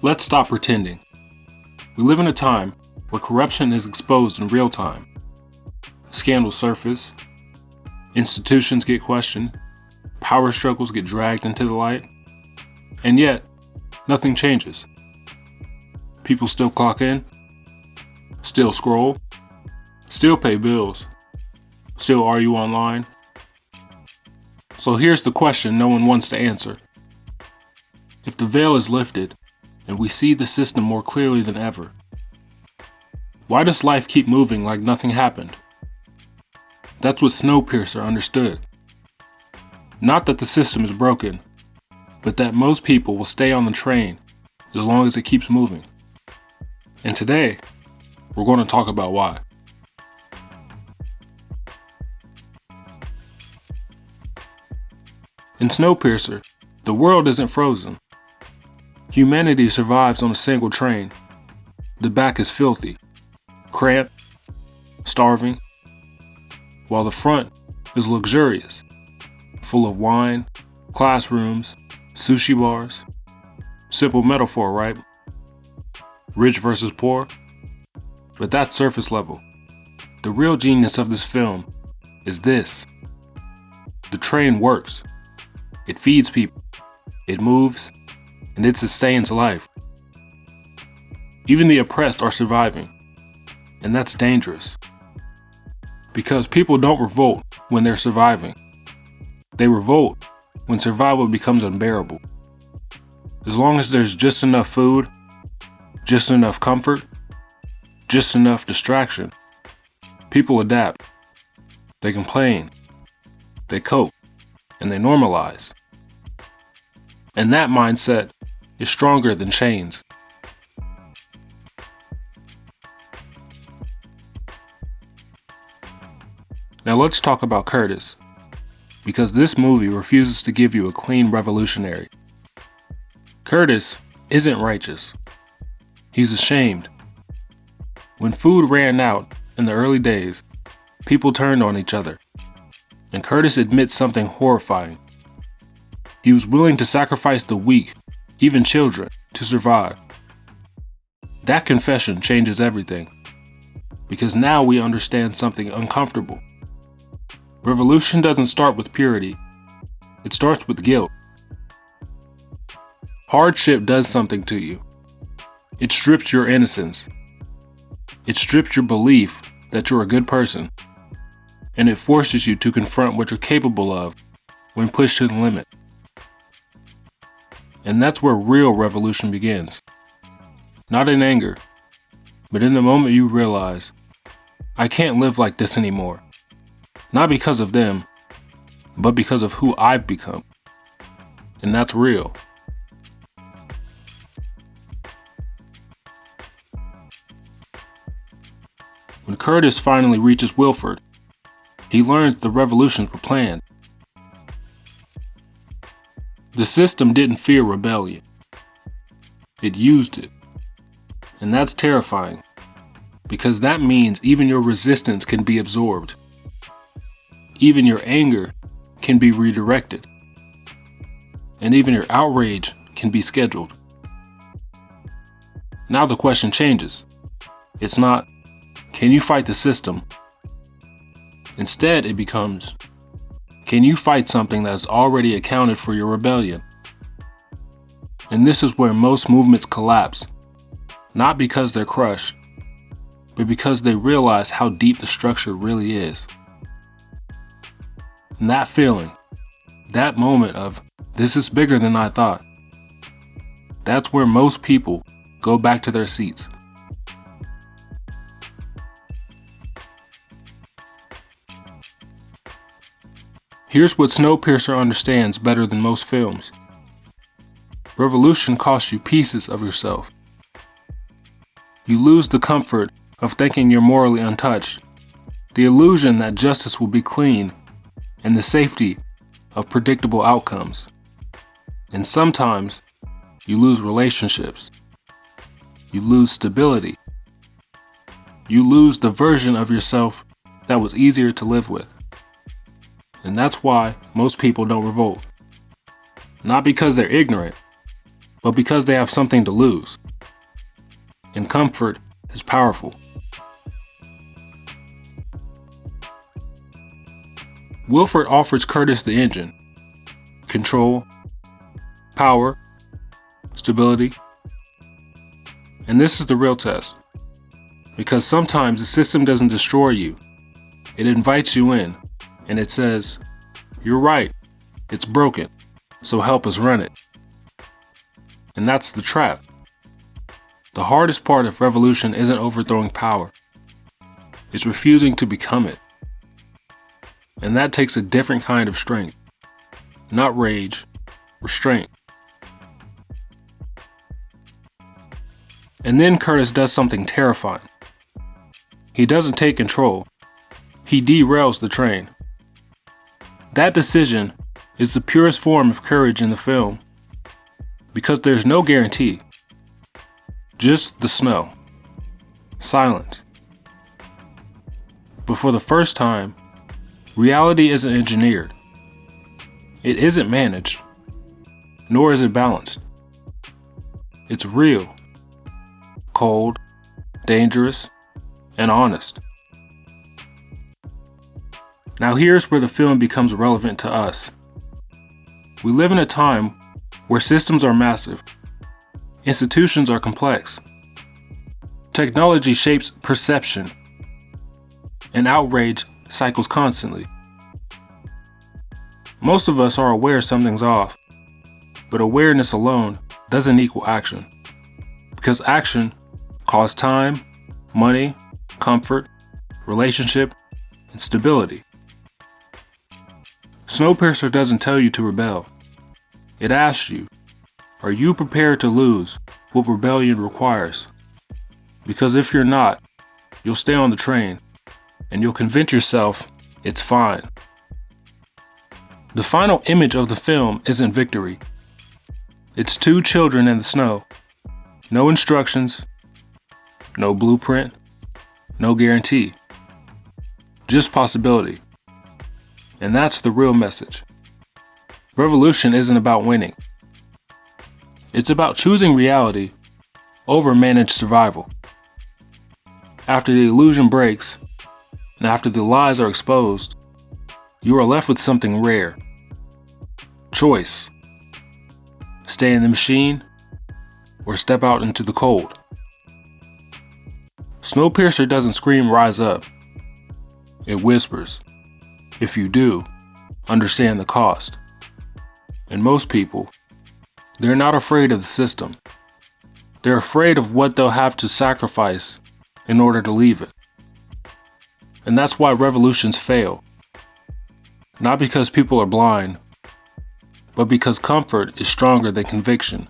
Let's stop pretending. We live in a time where corruption is exposed in real time. Scandals surface, institutions get questioned, power struggles get dragged into the light, and yet, nothing changes. People still clock in, still scroll, still pay bills, still argue online. So here's the question no one wants to answer. If the veil is lifted and we see the system more clearly than ever, why does life keep moving like nothing happened? That's what Snowpiercer understood. Not that the system is broken, but that most people will stay on the train as long as it keeps moving. And today, we're going to talk about why. In Snowpiercer, the world isn't frozen. Humanity survives on a single train. The back is filthy, cramped, starving, while the front is luxurious, full of wine, classrooms, sushi bars. Simple metaphor, right? Rich versus poor. But that's surface level. The real genius of this film is this. The train works. It feeds people, it moves, and it sustains life. Even the oppressed are surviving, and that's dangerous. Because people don't revolt when they're surviving. They revolt when survival becomes unbearable. As long as there's just enough food, just enough comfort, just enough distraction, people adapt. They complain, they cope, and they normalize. And that mindset is stronger than chains. Now let's talk about Curtis, because this movie refuses to give you a clean revolutionary. Curtis isn't righteous. He's ashamed. When food ran out in the early days, people turned on each other, and Curtis admits something horrifying. He was willing to sacrifice the weak, even children, to survive. That confession changes everything, because now we understand something uncomfortable. Revolution doesn't start with purity, it starts with guilt. Hardship does something to you. It strips your innocence. It strips your belief that you're a good person, and it forces you to confront what you're capable of when pushed to the limit. And that's where real revolution begins. Not in anger, but in the moment you realize, I can't live like this anymore. Not because of them, but because of who I've become. And that's real. When Curtis finally reaches Wilford, he learns the revolutions were planned. The system didn't fear rebellion. It used it. And that's terrifying, because that means even your resistance can be absorbed. Even your anger can be redirected. And even your outrage can be scheduled. Now the question changes. It's not, can you fight the system? Instead, it becomes, can you fight something that has already accounted for your rebellion? And this is where most movements collapse, not because they're crushed, but because they realize how deep the structure really is. And that feeling, that moment of, this is bigger than I thought, that's where most people go back to their seats. Here's what Snowpiercer understands better than most films. Revolution costs you pieces of yourself. You lose the comfort of thinking you're morally untouched, the illusion that justice will be clean, and the safety of predictable outcomes. And sometimes, you lose relationships. You lose stability. You lose the version of yourself that was easier to live with. And that's why most people don't revolt. Not because they're ignorant, but because they have something to lose. And comfort is powerful. Wilford offers Curtis the engine, control, power, stability. And this is the real test. Because sometimes the system doesn't destroy you. It invites you in, and it says, "You're right, it's broken, so help us run it." And that's the trap. The hardest part of revolution isn't overthrowing power. It's refusing to become it. And that takes a different kind of strength. Not rage, restraint. And then Curtis does something terrifying. He doesn't take control. He derails the train. That decision is the purest form of courage in the film, because there's no guarantee. Just the snow. Silent. But for the first time, reality isn't engineered. It isn't managed, nor is it balanced. It's real, cold, dangerous, and honest. Now here's where the film becomes relevant to us. We live in a time where systems are massive, institutions are complex, technology shapes perception, and outrage cycles constantly. Most of us are aware something's off, but awareness alone doesn't equal action, because action costs time, money, comfort, relationship, and stability. Snowpiercer doesn't tell you to rebel. It asks you, are you prepared to lose what rebellion requires? Because if you're not, you'll stay on the train, and you'll convince yourself it's fine. The final image of the film isn't victory. It's two children in the snow. No instructions, no blueprint, no guarantee. Just possibility. And that's the real message. Revolution isn't about winning. It's about choosing reality over managed survival. After the illusion breaks, and after the lies are exposed, you are left with something rare. Choice. Stay in the machine, or step out into the cold. Snowpiercer doesn't scream "rise up." It whispers, if you do, understand the cost. And most people, they're not afraid of the system. They're afraid of what they'll have to sacrifice in order to leave it. And that's why revolutions fail. Not because people are blind, but because comfort is stronger than conviction.